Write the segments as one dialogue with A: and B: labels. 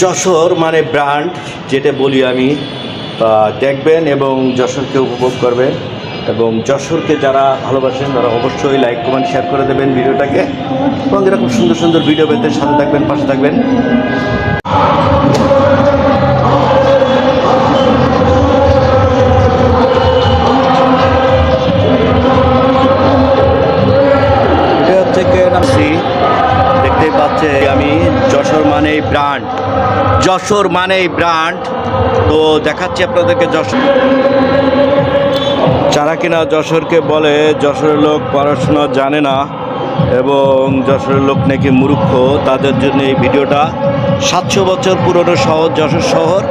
A: যশোর মানে ব্র্যান্ড যেটা বলি আমি, দেখবেন এবং যশোরকে উপভোগ করবেন এবং যশোরকে যারা ভালোবাসেন তারা অবশ্যই লাইক কমেন্ট শেয়ার করে দেবেন ভিডিওটাকে এবং এরকম সুন্দর সুন্দর ভিডিও পেতে সাথে থাকবেন, পাশে থাকবেন। এটা হচ্ছে কেনাসি, দেখতেই পাচ্ছে আমি যশোর মানেই ব্র্যান্ড, যশোর মানেই ব্র্যান্ড। তো দেখাচ্ছি আপনাদেরকে যশোর। যারা কিনা যশোরকে বলে যশোরের লোক পড়াশোনা জানে না এবং যশোরের লোক নাকি মূর্খ, তাদের জন্য এই ভিডিওটা। 700 বছর পুরনো শহর যশোর শহর,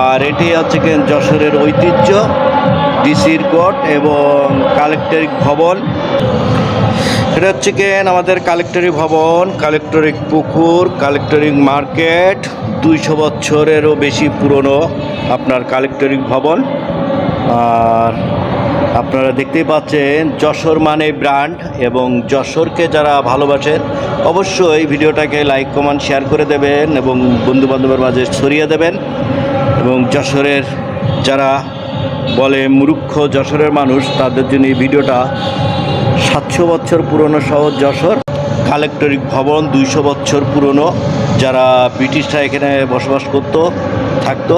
A: আর এটি হচ্ছে কি যশোরের ঐতিহ্য, ডিসির কোর্ট এবং কালেক্টরিক ভবন। এটা হচ্ছে কি আমাদের কালেক্টরিক ভবন, কালেক্টরিক পুকুর, কালেক্টরিক মার্কেট। 200 বছরেরও বেশি পুরনো আপনার কালেক্টরিক ভবন। আর আপনারা দেখতেই পাচ্ছেন যশোর মানে ব্র্যান্ড এবং যশোরকে যারা ভালোবাসেন অবশ্যই ভিডিওটাকে লাইক কমেন্ট শেয়ার করে দেবেন এবং বন্ধুবান্ধবের মাঝে ছড়িয়ে দেবেন। এবং যশোরের যারা বলে মূর্খ যশোরের মানুষ, তাদের জন্য এই ভিডিওটা। 700 বছর পুরনো শহর যশোর, কালেক্টরিক ভবন 200 বছর পুরনো, যারা ব্রিটিশরা এখানে বসবাস থাকতো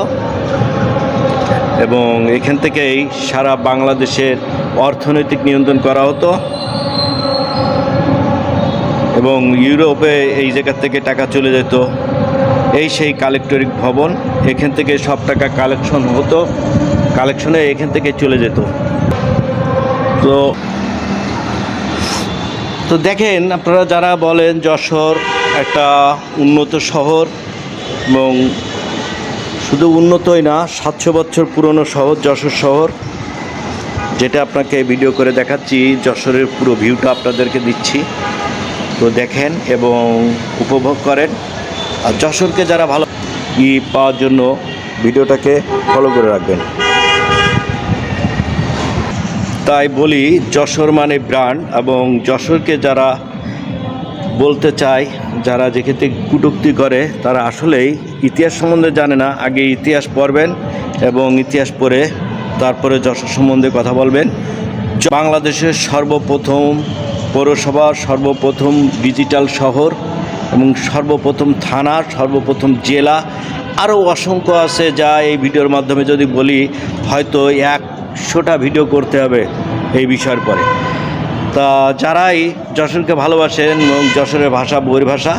A: এবং এখান থেকেই সারা বাংলাদেশের অর্থনৈতিক নিয়ন্ত্রণ করা হতো এবং ইউরোপে এই জায়গা থেকে টাকা চলে যেত। এই সেই কালেক্টরিক ভবন, এখান থেকে সব টাকা কালেকশন হতো, কালেকশনে এখান থেকে চলে যেত। তো দেখেন, আপনারা যারা বলেন যশোর একটা উন্নত শহর এবং শুধু উন্নতই না, 700 বছর পুরনো শহর যশোর শহর, যেটা আপনাকে ভিডিও করে দেখাচ্ছি। যশোরের পুরো ভিউটা আপনাদেরকে দিচ্ছি, তো দেখেন এবং উপভোগ করেন। আর যশোরকে যারা ভালো পাওয়ার জন্য ভিডিওটাকে ফলো করে রাখবেন। তাই বলি যশোর মানে ব্র্যান্ড, এবং যশোরকে যারা বলতে চায়, যারা যেক্ষেত্রে কটূক্তি করে, তারা আসলেই ইতিহাস সম্বন্ধে জানে না। আগে ইতিহাস পড়বেন এবং ইতিহাস পড়ে তারপরে যশোর সম্বন্ধে কথা বলবেন। বাংলাদেশের সর্বপ্রথম পৌরসভা, সর্বপ্রথম ডিজিটাল শহর এবং সর্বপ্রথম থানা, সর্বপ্রথম জেলা, আরও অসংখ্য আছে যা এই ভিডিওর মাধ্যমে যদি বলি হয়তো 100টা ভিডিও করতে হবে এই বিষয়ের পরে। তা যারাই যশোরকে ভালোবাসেন এবং যশোরের ভাষা বইয়ের ভাষা,